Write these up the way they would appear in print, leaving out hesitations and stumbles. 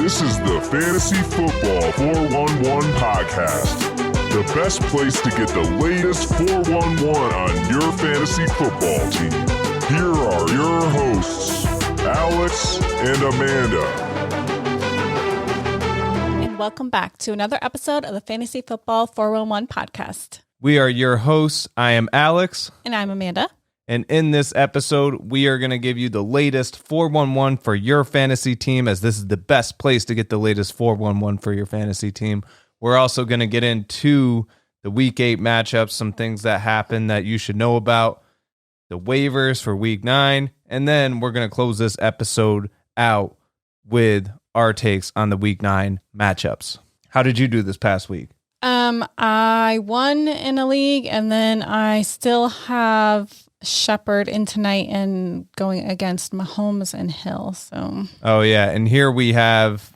This is the Fantasy Football 411 podcast. The best place to get the latest 411 on your fantasy football team. Here are your hosts, Alex and Amanda. And welcome back to another episode of the Fantasy Football 411 podcast. We are your hosts. I am Alex. And I'm Amanda. And in this episode, we are going to give you the latest 411 for your fantasy team, as this is the best place to get the latest 411 for your fantasy team. We're also going to get into the Week 8 matchups, some things that happen that you should know about, the waivers for Week 9, and then we're going to close this episode out with our takes on the Week 9 matchups. How did you do this past week? I won in a league, and then I still have Shepard in tonight and going against Mahomes and Hill. So, oh yeah, and here we have,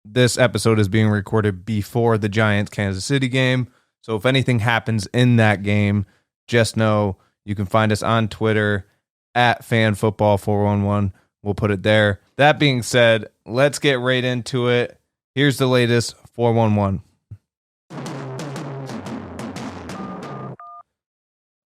this episode is being recorded before the Giants Kansas City game. So if anything happens in that game, just know you can find us on Twitter at FanFootball411. We'll put it there. That being said, let's get right into it. Here's the latest 411.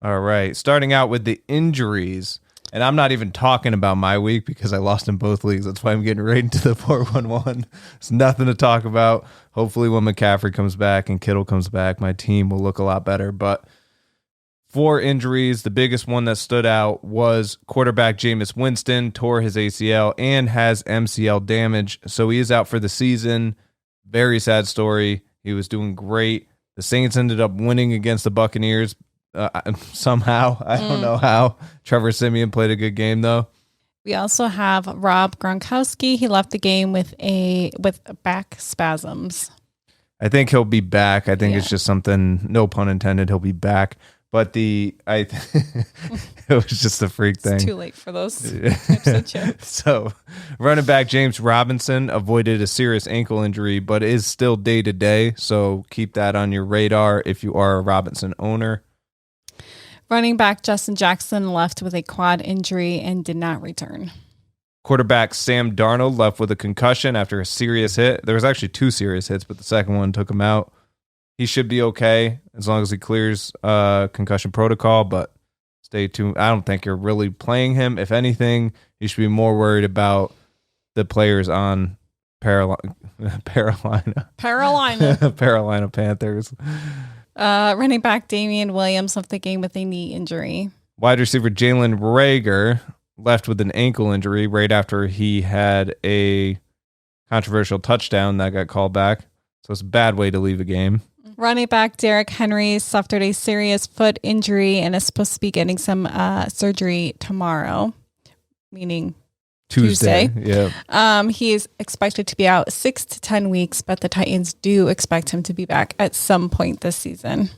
All right, starting out with the injuries, and I'm not even talking about my week because I lost in both leagues. That's why I'm getting right into the 411. There's nothing to talk about. Hopefully when McCaffrey comes back and Kittle comes back, my team will look a lot better. But for injuries, the biggest one that stood out was quarterback Jameis Winston tore his ACL and has MCL damage, so he is out for the season. Very sad story. He was doing great. The Saints ended up winning against the Buccaneers. Somehow, I don't know how. Trevor Siemian played a good game though. we also have Rob Gronkowski. He left the game with back spasms. I think he'll be back. I think it's just something, no pun intended, he'll be back. But it was just a freak thing. It's too late for those types of chips. So running back James Robinson avoided a serious ankle injury, but is still day to day. So keep that on your radar if you are a Robinson owner. Running back Justin Jackson left with a quad injury and did not return. Quarterback Sam Darnold left with a concussion after a serious hit. There was actually 2 serious hits, but the second one took him out. He should be okay as long as he clears concussion protocol, but stay tuned. I don't think you're really playing him. If anything, you should be more worried about the players on Carolina Panthers. Running back Damian Williams left the game with a knee injury. Wide receiver Jalen Reagor left with an ankle injury right after he had a controversial touchdown that got called back. So it's a bad way to leave a game. Running back Derrick Henry suffered a serious foot injury and is supposed to be getting some surgery tomorrow, meaning Tuesday. Yeah. He is expected to be out 6 to 10 weeks, but the Titans do expect him to be back at some point this season.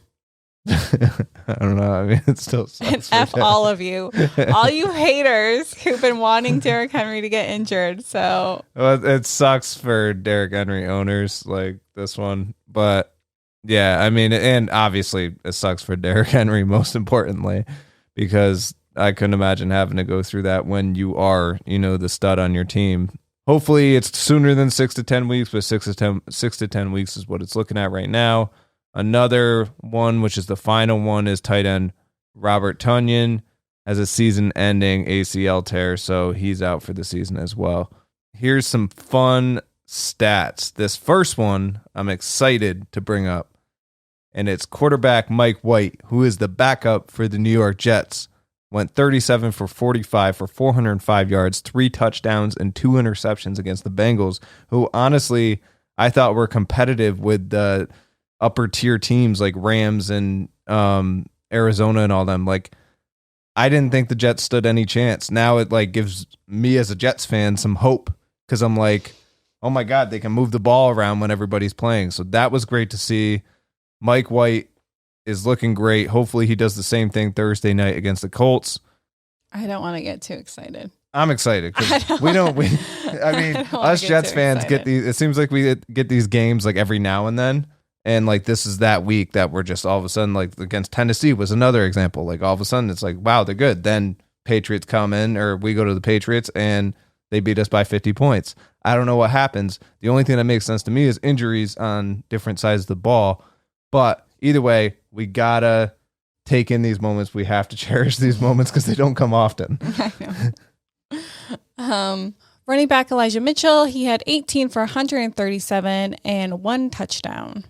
I don't know. I mean, it still sucks. And F all of you. All you haters who've been wanting Derrick Henry to get injured. So it sucks for Derrick Henry owners like this one. But yeah, I mean, and obviously it sucks for Derrick Henry most importantly, because I couldn't imagine having to go through that when you are, the stud on your team. Hopefully it's sooner than 6 to 10 weeks, but 6 to 10 weeks is what it's looking at right now. Another one, which is the final one, is tight end Robert Tonyan has a season-ending ACL tear, so he's out for the season as well. Here's some fun stats. This first one I'm excited to bring up, and it's quarterback Mike White, who is the backup for the New York Jets. Went 37 for 45 for 405 yards, 3 touchdowns, and 2 interceptions against the Bengals, who honestly I thought were competitive with the upper tier teams like Rams and Arizona and all them. Like, I didn't think the Jets stood any chance. Now it gives me as a Jets fan some hope, because I'm like, oh my God, they can move the ball around when everybody's playing. So that was great to see. Mike White is looking great. Hopefully he does the same thing Thursday night against the Colts. I don't want to get too excited. I'm excited because us Jets fans get these. It seems like we get these games every now and then. And this is that week that we're just all of a sudden, against Tennessee was another example. All of a sudden it's wow, they're good. Then Patriots come in, or we go to the Patriots and they beat us by 50 points. I don't know what happens. The only thing that makes sense to me is injuries on different sides of the ball. But either way, we got to take in these moments. We have to cherish these moments because they don't come often. I know. Running back Elijah Mitchell, he had 18 for 137 and 1 touchdown.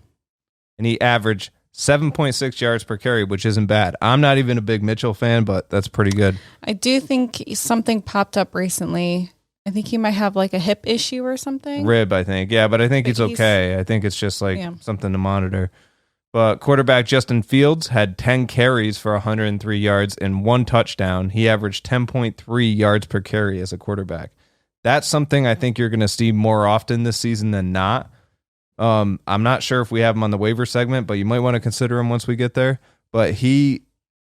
And he averaged 7.6 yards per carry, which isn't bad. I'm not even a big Mitchell fan, but that's pretty good. I do think something popped up recently. I think he might have like a hip issue or something. Rib, I think. Yeah, but I think it's okay. I think it's just like something to monitor. But quarterback Justin Fields had 10 carries for 103 yards and 1 touchdown. He averaged 10.3 yards per carry as a quarterback. That's something I think you're going to see more often this season than not. I'm not sure if we have him on the waiver segment, but you might want to consider him once we get there. But he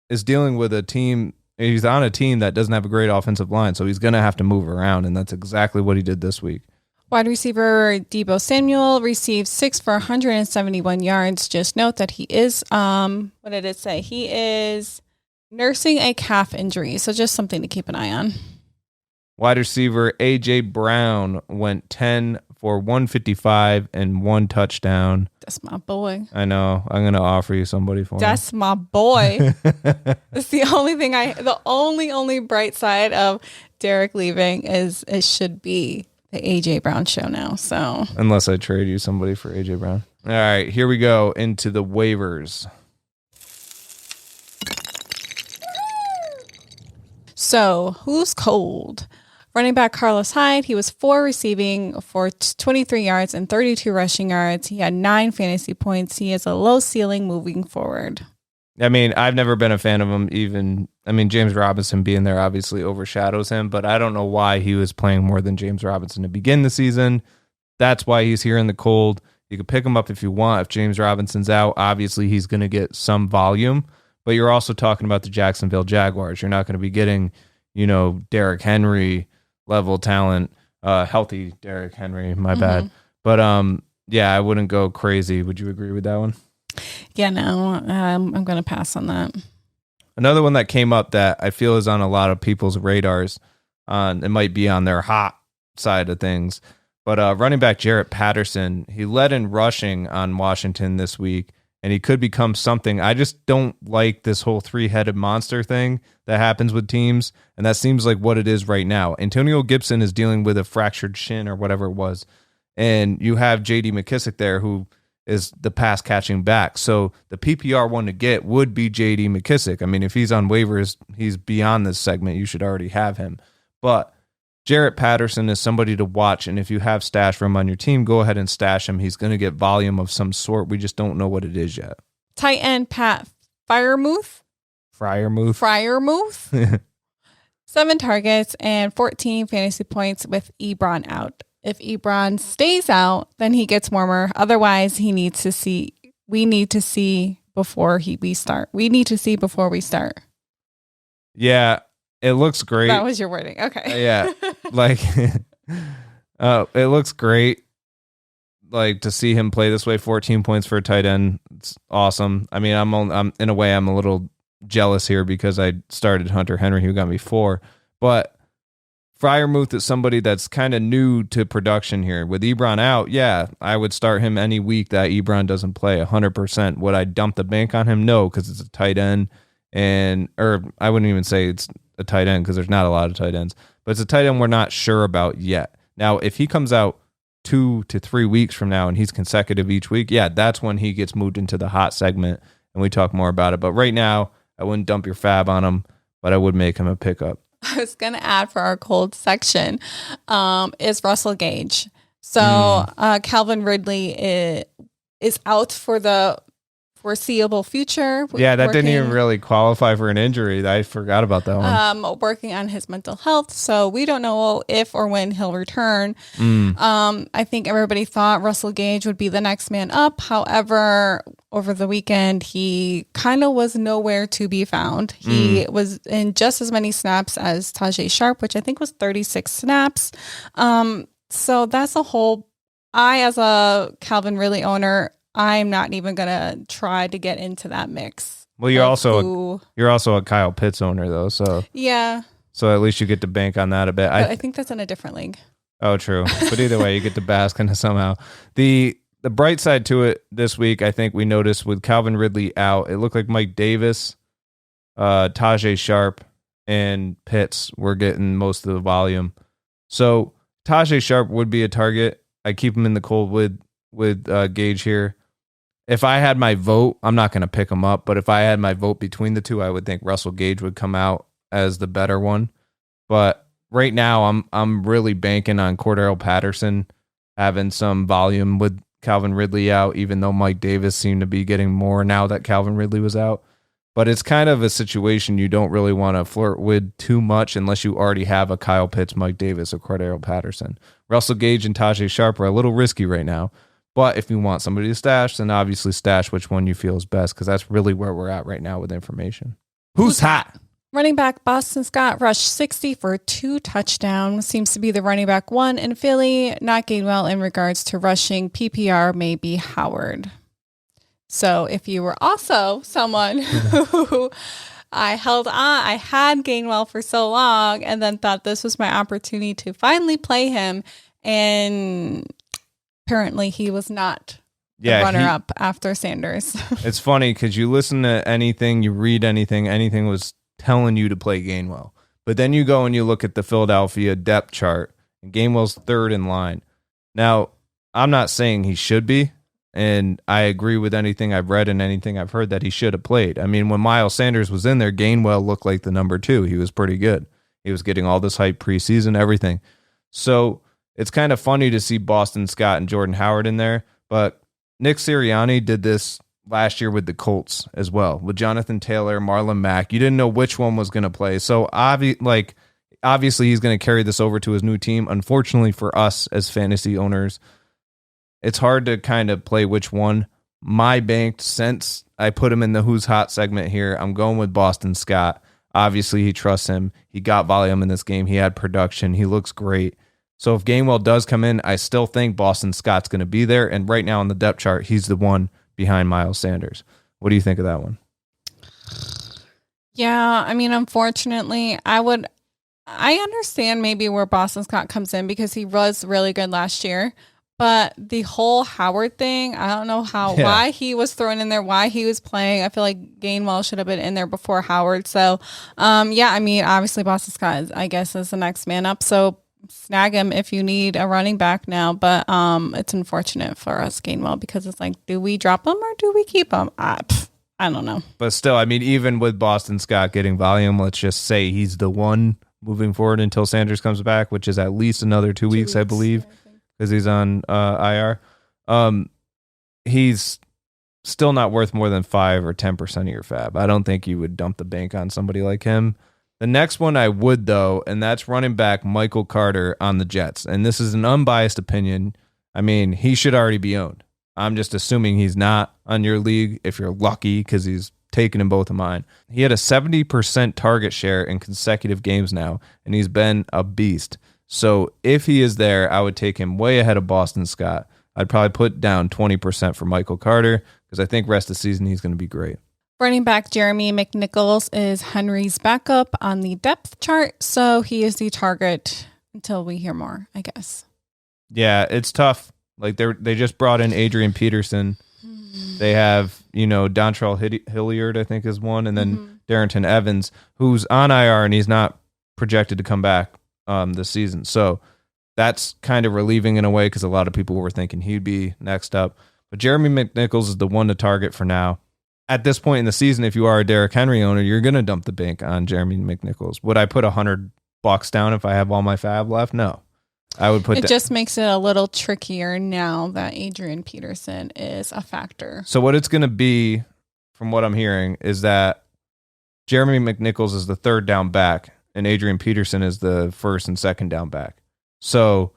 is dealing with a team. He's on a team that doesn't have a great offensive line, so he's going to have to move around, and that's exactly what he did this week. Wide receiver Deebo Samuel received 6 for 171 yards. Just note that he is, what did it say? He is nursing a calf injury, so just something to keep an eye on. Wide receiver A.J. Brown went 10 for 155 and 1 touchdown. That's my boy. I know. I'm going to offer you somebody for him. That's my boy. It's the only thing the only bright side of Derek leaving is it should be the A.J. Brown show now. So unless I trade you somebody for A.J. Brown. All right, here we go into the waivers. So who's cold? Running back Carlos Hyde, he was 4 receiving for 23 yards and 32 rushing yards. He had 9 fantasy points. He has a low ceiling moving forward. I mean, I've never been a fan of him. James Robinson being there obviously overshadows him, but I don't know why he was playing more than James Robinson to begin the season. That's why he's here in the cold. You can pick him up if you want. If James Robinson's out, obviously he's going to get some volume, but you're also talking about the Jacksonville Jaguars. You're not going to be getting, Derrick Henry level talent, healthy Derrick Henry, my bad. But I wouldn't go crazy. Would you agree with that one? Yeah, no, I'm going to pass on that. Another one that came up that I feel is on a lot of people's radars, it might be on their hot side of things, but running back Jarrett Patterson, he led in rushing on Washington this week, and he could become something. I just don't like this whole 3-headed monster thing that happens with teams, and that seems like what it is right now. Antonio Gibson is dealing with a fractured shin or whatever it was, and you have J.D. McKissick there who is the pass catching back. So the PPR one to get would be J.D. McKissick. I mean, if he's on waivers, he's beyond this segment. You should already have him. But Jarrett Patterson is somebody to watch, and if you have stash room on your team, go ahead and stash him. He's going to get volume of some sort. We just don't know what it is yet. Tight end Pat Freiermuth. 7 targets and 14 fantasy points with Ebron out. If Ebron stays out, then he gets warmer. Otherwise, we need to see before we start. Yeah, it looks great. That was your wording. Okay. Yeah. It looks great. Like to see him play this way, 14 points for a tight end. It's awesome. I mean, I'm in a way, I'm a little jealous here because I started Hunter Henry, who got me 4, but Freiermuth is somebody that's kind of new to production here. With Ebron out, yeah, I would start him any week that Ebron doesn't play 100%. Would I dump the bank on him? No, because it's a tight end. Or I wouldn't even say it's a tight end because there's not a lot of tight ends. But it's a tight end we're not sure about yet. Now, if he comes out 2 to 3 weeks from now and he's consecutive each week, yeah, that's when he gets moved into the hot segment and we talk more about it. But right now, I wouldn't dump your fab on him, but I would make him a pickup. I was going to add for our cold section is Russell Gage. So Calvin Ridley is out for the foreseeable future. Yeah, that didn't even really qualify for an injury. I forgot about that one. Working on his mental health. So we don't know if or when he'll return. I think everybody thought Russell Gage would be the next man up. However, over the weekend, he kind of was nowhere to be found. He was in just as many snaps as Tajay Sharp, which I think was 36 snaps. So that's a whole, as a Calvin Ridley owner, I'm not even going to try to get into that mix. Well, you're also a Kyle Pitts owner though. So yeah, So at least you get to bank on that a bit. But I think that's in a different league. Oh, true. But either way, you get to bask in it somehow. The bright side to it this week, I think we noticed with Calvin Ridley out, it looked like Mike Davis, Tajay Sharp, and Pitts were getting most of the volume. So Tajay Sharp would be a target. I keep him in the cold with Gage here. If I had my vote, I'm not going to pick him up, but if I had my vote between the two, I would think Russell Gage would come out as the better one. But right now, I'm really banking on Cordero Patterson having some volume with Calvin Ridley out, even though Mike Davis seemed to be getting more now that Calvin Ridley was out. But it's kind of a situation you don't really want to flirt with too much unless you already have a Kyle Pitts, Mike Davis, or Cordero Patterson. Russell Gage and Tajay Sharp are a little risky right now. But if you want somebody to stash, then obviously stash which one you feel is best, because that's really where we're at right now with information. Who's hot? Running back Boston Scott rushed 60 for 2 touchdowns. Seems to be the running back one in Philly. Not Gainwell in regards to rushing. PPR may be Howard. So if you were also someone who I had Gainwell for so long and then thought this was my opportunity to finally play him, and apparently he was not the runner-up after Sanders. It's funny because you listen to anything, you read anything was telling you to play Gainwell. But then you go and you look at the Philadelphia depth chart, and Gainwell's third in line. Now, I'm not saying he should be, and I agree with anything I've read and anything I've heard that he should have played. I mean, when Miles Sanders was in there, Gainwell looked like the number 2. He was pretty good. He was getting all this hype preseason, everything. So it's kind of funny to see Boston Scott and Jordan Howard in there, but Nick Sirianni did this last year with the Colts as well, with Jonathan Taylor, Marlon Mack. You didn't know which one was going to play. So obviously he's going to carry this over to his new team. Unfortunately for us as fantasy owners, it's hard to kind of play which one. My banked, since I put him in the Who's Hot segment here, I'm going with Boston Scott. Obviously he trusts him. He got volume in this game. He had production. He looks great. So if Gainwell does come in, I still think Boston Scott's going to be there. And right now on the depth chart, he's the one behind Miles Sanders. What do you think of that one? Yeah, I mean, unfortunately, I understand maybe where Boston Scott comes in because he was really good last year. But the whole Howard thing, I don't know why he was thrown in there, why he was playing. I feel like Gainwell should have been in there before Howard. So, I mean, obviously Boston Scott, is the next man up. So snag him if you need a running back now. But it's unfortunate for us, Gainwell, because it's like, do we drop him or do we keep him? I don't know. But still, I mean, even with Boston Scott getting volume, let's just say he's the one moving forward until Sanders comes back, which is at least another 2 weeks, I believe. Because he's on IR. He's still not worth more than 5 or 10% of your fab. I don't think you would dump the bank on somebody like him. The next one I would, though, and that's running back Michael Carter on the Jets. And this is an unbiased opinion. I mean, he should already be owned. I'm just assuming he's not on your league if you're lucky, because he's taken in both of mine. He had a 70% target share in consecutive games now, and he's been a beast. So if he is there, I would take him way ahead of Boston Scott. I'd probably put down 20% for Michael Carter because I think rest of the season he's going to be great. Running back Jeremy McNichols is Henry's backup on the depth chart, so he is the target until we hear more, I guess. Yeah, it's tough. Like they just brought in Adrian Peterson. They have, Dontrell Hilliard, I think, is one, and then Darrington Evans, who's on IR and he's not projected to come back this season. So that's kind of relieving in a way because a lot of people were thinking he'd be next up. But Jeremy McNichols is the one to target for now. At this point in the season, if you are a Derrick Henry owner, you're going to dump the bank on Jeremy McNichols. Would I put $100 down if I have all my fab left? No. I would put it just makes it a little trickier now that Adrian Peterson is a factor. So what it's going to be, from what I'm hearing, is that Jeremy McNichols is the third down back and Adrian Peterson is the first and second down back. So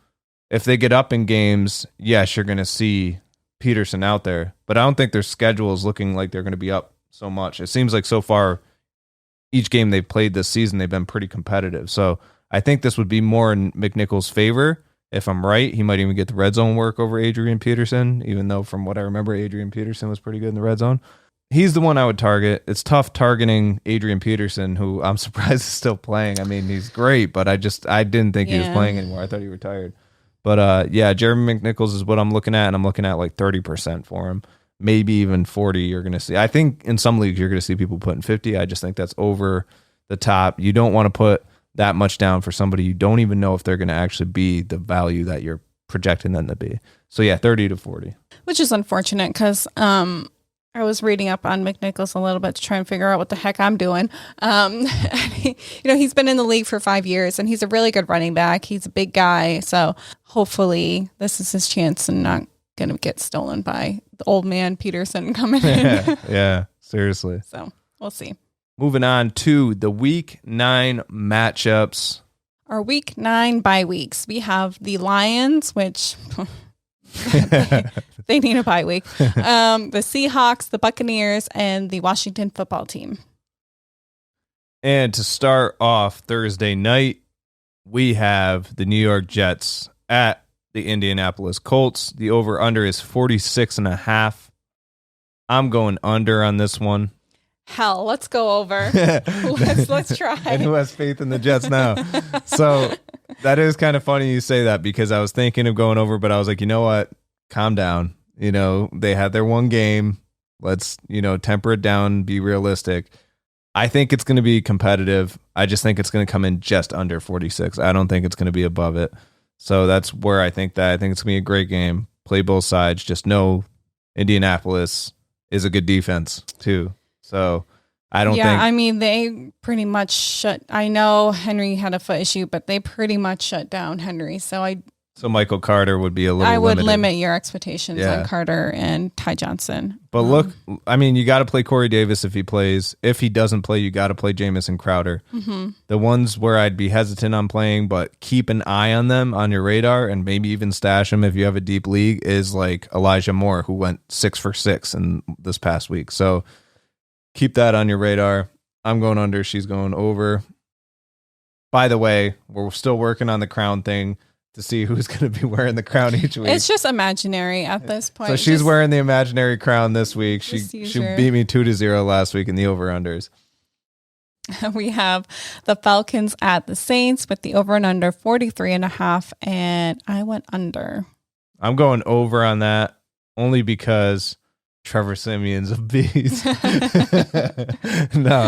if they get up in games, yes, you're going to see Peterson out there, but I don't think their schedule is looking like they're going to be up so much. It seems like so far, each game they've played this season, they've been pretty competitive. So I think this would be more in McNichols' favor. If I'm right, he might even get the red zone work over Adrian Peterson, even though from what I remember, Adrian Peterson was pretty good in the red zone. He's the one I would target. It's tough targeting Adrian Peterson, who I'm surprised is still playing. I mean, he's great, but I didn't think he was playing anymore. I thought he retired. But Jeremy McNichols is what I'm looking at, and I'm looking at like 30% for him. Maybe even 40 you're going to see. I think in some leagues you're going to see people putting 50. I just think that's over the top. You don't want to put that much down for somebody you don't even know if they're going to actually be the value that you're projecting them to be. So yeah, 30 to 40. Which is unfortunate because I was reading up on McNichols a little bit to try and figure out what the heck I'm doing. He's been in the league for 5 years, and he's a really good running back. He's a big guy, so hopefully this is his chance and not going to get stolen by the old man Peterson coming in. Yeah, seriously. So we'll see. Moving on to the Week 9 matchups. Our Week 9 bye weeks. We have the Lions, which... they need a bye week. The Seahawks, the Buccaneers, and the Washington football team. And to start off Thursday night, we have the New York Jets at the Indianapolis Colts. The over-under is 46.5. I'm going under on this one. Hell, let's go over. let's try. And who has faith in the Jets now? So that is kind of funny you say that, because I was thinking of going over, but I was like, you know what? Calm down. They had their one game. Let's, temper it down, be realistic. I think it's going to be competitive. I just think it's going to come in just under 46. I don't think it's going to be above it. So that's where I think it's going to be a great game. Play both sides. Just know Indianapolis is a good defense too. So I don't think... Yeah, I mean, they pretty much I know Henry had a foot issue, but they pretty much shut down Henry. So Michael Carter would be a little... I would limited. limit your expectations on Carter and Ty Johnson. But look, I mean, you got to play Corey Davis if he plays. If he doesn't play, you got to play Jamison Crowder. Mm-hmm. The ones where I'd be hesitant on playing, but keep an eye on them on your radar and maybe even stash them if you have a deep league, is like Elijah Moore, who went 6 for 6 in this past week. So keep that on your radar. I'm going under. She's going over. By the way, we're still working on the crown thing to see who's going to be wearing the crown each week. It's just imaginary at this point. So she's wearing the imaginary crown this week. She beat me 2-0 last week in the over-unders. We have the Falcons at the Saints with the over and under 43.5, and I went under. I'm going over on that only because Trevor Simeon's a beast. No,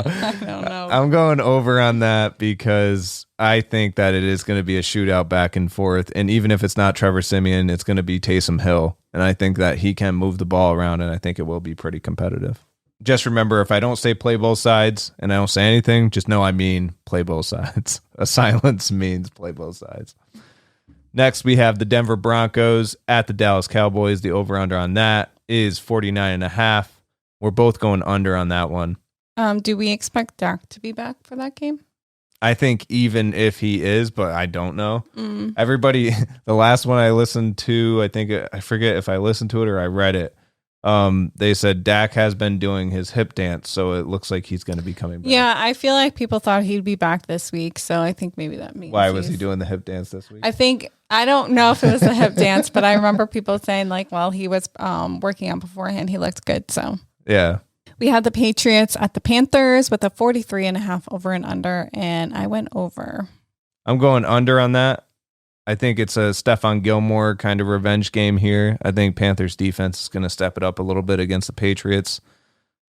I don't know. I'm going over on that because I think that it is going to be a shootout back and forth. And even if it's not Trevor Simeon, it's going to be Taysom Hill. And I think that he can move the ball around, and I think it will be pretty competitive. Just remember, if I don't say play both sides and I don't say anything, just know I mean play both sides. A silence means play both sides. Next, we have the Denver Broncos at the Dallas Cowboys. The over-under on that is 49.5. We're both going under on that one. Do we expect Dak to be back for that game? I think even if he is, but I don't know. Everybody, the last one I listened to, I forget if I listened to it or I read it. They said Dak has been doing his hip dance, so it looks like he's going to be coming back. Yeah, I feel like people thought he'd be back this week, so I think maybe that means... Why was he doing the hip dance this week? I don't know if it was the hip dance, but I remember people saying, like, while he was working out beforehand, he looked good, so... Yeah. We had the Patriots at the Panthers with a 43.5 over and under, and I went over. I'm going under on that. I think it's a Stephon Gilmore kind of revenge game here. I think Panthers defense is going to step it up a little bit against the Patriots.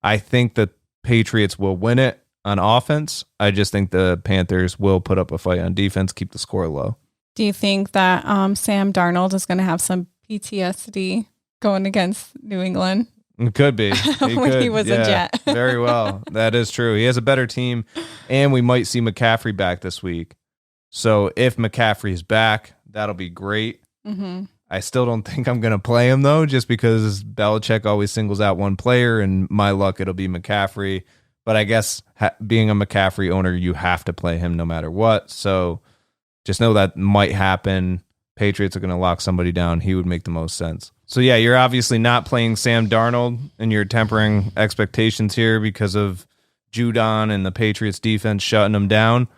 I think the Patriots will win it on offense. I just think the Panthers will put up a fight on defense, keep the score low. Do you think that Sam Darnold is going to have some PTSD going against New England? It could be. He was a Jet. Very well. That is true. He has a better team, and we might see McCaffrey back this week. So if McCaffrey's back, that'll be great. Mm-hmm. I still don't think I'm going to play him, though, just because Belichick always singles out one player, and my luck, it'll be McCaffrey. But I guess being a McCaffrey owner, you have to play him no matter what. So just know that might happen. Patriots are going to lock somebody down. He would make the most sense. So, yeah, you're obviously not playing Sam Darnold, and you're tempering expectations here because of Judon and the Patriots defense shutting him down.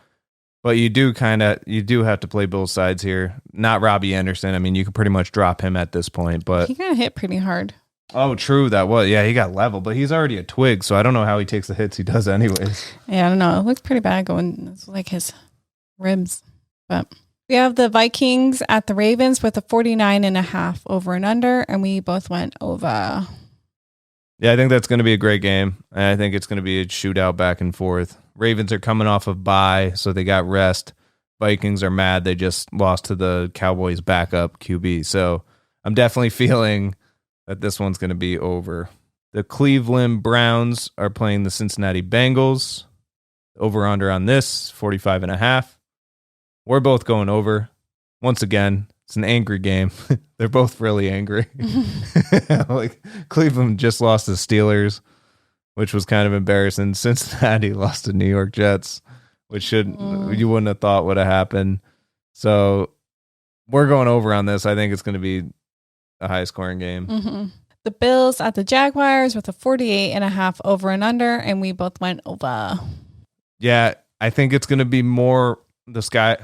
But you do have to play both sides here. Not Robbie Anderson. I mean, you could pretty much drop him at this point. But he got hit pretty hard. Oh, true. That was. Yeah, he got leveled, but he's already a twig, so I don't know how he takes the hits he does anyways. Yeah, I don't know. It looks pretty bad going. It's like his ribs. But we have the Vikings at the Ravens with a 49.5 over and under, and we both went over. Yeah, I think that's going to be a great game. And I think it's going to be a shootout back and forth. Ravens are coming off of bye, so they got rest. Vikings are mad. They just lost to the Cowboys' backup QB. So I'm definitely feeling that this one's going to be over. The Cleveland Browns are playing the Cincinnati Bengals. Over-under on this, 45.5. We're both going over. Once again, it's an angry game. They're both really angry. Like Cleveland just lost to Steelers, which was kind of embarrassing. Cincinnati lost to New York Jets, which you wouldn't have thought would have happened. So we're going over on this. I think it's going to be a high scoring game. Mm-hmm. The Bills at the Jaguars with a 48.5 over and under, and we both went over. Yeah, I think it's going to be more the sky.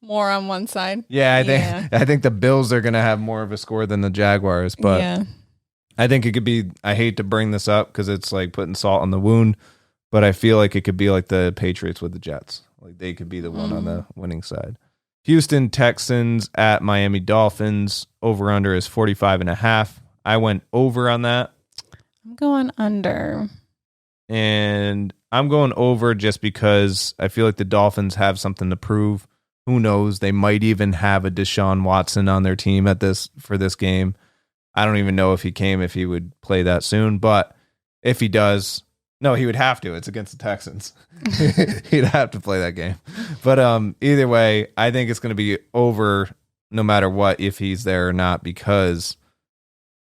More on one side. Yeah, I think the Bills are going to have more of a score than the Jaguars, but yeah. I think it could be, I hate to bring this up because it's like putting salt on the wound, but I feel like it could be like the Patriots with the Jets. Like they could be the one on the winning side. Houston Texans at Miami Dolphins. Over under is 45.5. I went over on that. I'm going under. And I'm going over just because I feel like the Dolphins have something to prove. Who knows? They might even have a Deshaun Watson on their team for this game. I don't even know if he would play that soon, but if he does, no, he would have to. It's against the Texans. He'd have to play that game. But either way, I think it's going to be over no matter what, if he's there or not, because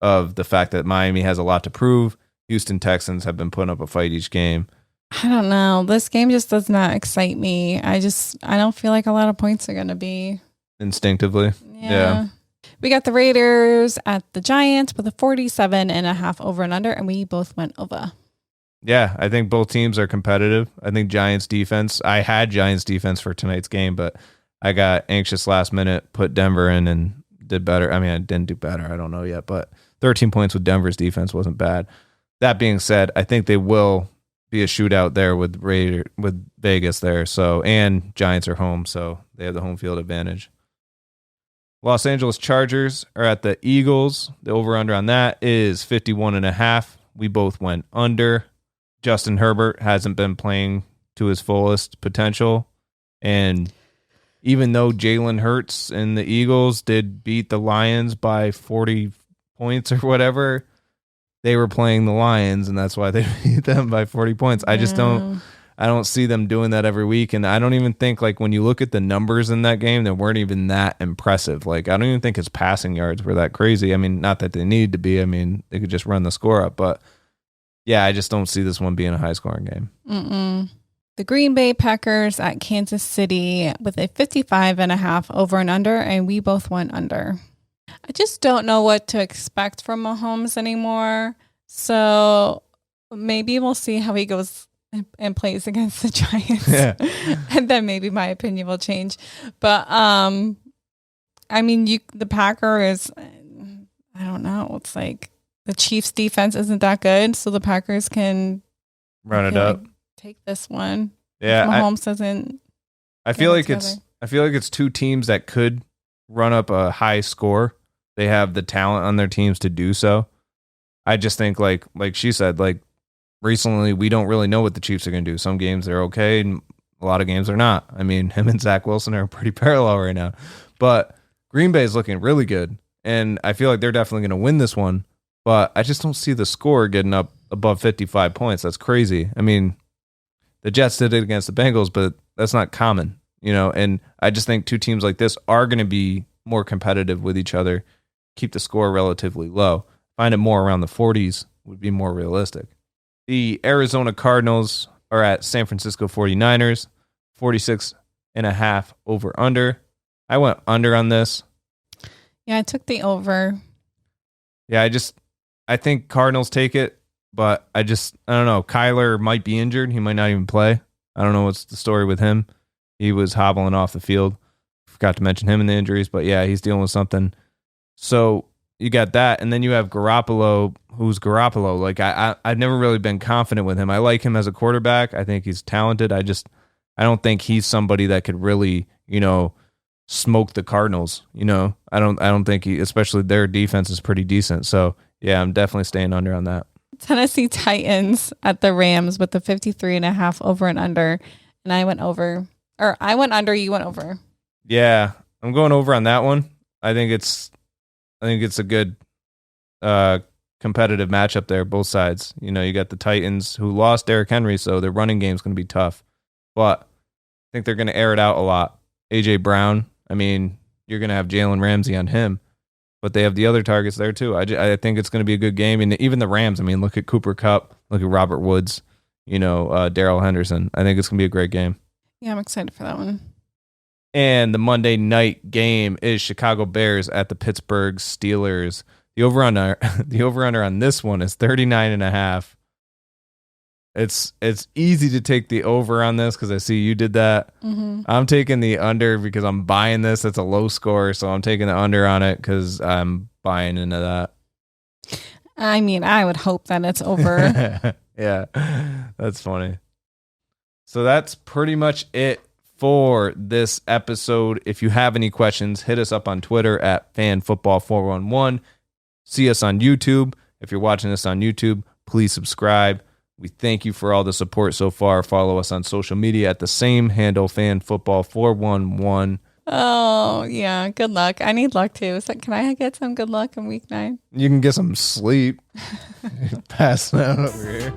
of the fact that Miami has a lot to prove. Houston Texans have been putting up a fight each game. I don't know. This game just does not excite me. I don't feel like a lot of points are going to be. Instinctively. Yeah. We got the Raiders at the Giants with a 47.5 over and under, and we both went over. Yeah, I think both teams are competitive. I think Giants defense, I had Giants defense for tonight's game, but I got anxious last minute, put Denver in and did better. I mean, I didn't do better. I don't know yet, but 13 points with Denver's defense wasn't bad. That being said, I think they will be a shootout there with Vegas there. So, and Giants are home, so they have the home field advantage. Los Angeles Chargers are at the Eagles. The over-under on that is 51.5. We both went under. Justin Herbert hasn't been playing to his fullest potential. And even though Jalen Hurts and the Eagles did beat the Lions by 40 points or whatever, they were playing the Lions, and that's why they beat them by 40 points. I just don't see them doing that every week. And I don't even think, like, when you look at the numbers in that game, they weren't even that impressive. Like, I don't even think his passing yards were that crazy. I mean, not that they needed to be. I mean, they could just run the score up. But, yeah, I just don't see this one being a high-scoring game. The Green Bay Packers at Kansas City with a 55.5 over and under, and we both went under. I just don't know what to expect from Mahomes anymore. So maybe we'll see how he goes and plays against the Giants. Yeah. And then maybe my opinion will change. But I mean, the Packers, I don't know. It's like the Chiefs defense isn't that good, so the Packers can run it up. Take this one. Yeah. Mahomes doesn't. I feel like it's two teams that could run up a high score. They have the talent on their teams to do so. I just think, like she said, like, recently we don't really know what the Chiefs are going to do. Some games they're okay, and a lot of games they're not. I mean, him and Zach Wilson are pretty parallel right now. But Green Bay is looking really good, and I feel like they're definitely going to win this one. But I just don't see the score getting up above 55 points. That's crazy. I mean, the Jets did it against the Bengals, but that's not common, you know. And I just think two teams like this are going to be more competitive with each other. Keep the score relatively low. Find it more around the 40s would be more realistic. The Arizona Cardinals are at San Francisco 49ers, 46.5 over under. I went under on this. Yeah, I took the over. Yeah, I think Cardinals take it, but I don't know. Kyler might be injured. He might not even play. I don't know what's the story with him. He was hobbling off the field. Forgot to mention him in the injuries, but yeah, he's dealing with something. So you got that, and then you have Garoppolo, who's Garoppolo. Like I've never really been confident with him. I like him as a quarterback. I think he's talented. I don't think he's somebody that could really, smoke the Cardinals. I don't think especially their defense is pretty decent. So yeah, I'm definitely staying under on that. Tennessee Titans at the Rams with the 53.5 over and under. And I went over, or I went under, you went over. Yeah, I'm going over on that one. I think it's a good competitive matchup there, both sides. You got the Titans who lost Derrick Henry, so their running game is going to be tough. But I think they're going to air it out a lot. A.J. Brown, you're going to have Jalen Ramsey on him. But they have the other targets there too. I think it's going to be a good game. And even the Rams, look at Cooper Kupp, look at Robert Woods, Darrell Henderson. I think it's going to be a great game. Yeah, I'm excited for that one. And the Monday night game is Chicago Bears at the Pittsburgh Steelers. The over-under on this one is 39.5. It's easy to take the over on this because I see you did that. Mm-hmm. I'm taking the under because I'm buying this. It's a low score, so I'm taking the under on it because I'm buying into that. I would hope that it's over. Yeah, that's funny. So that's pretty much it for this episode. If you have any questions, hit us up on Twitter at FanFootball411. See us on YouTube. If you're watching this on YouTube, please subscribe. We thank you for all the support so far. Follow us on social media at the same handle, FanFootball411. Oh, yeah. Good luck. I need luck too. So can I get some good luck in week 9? You can get some sleep. Passing out over here.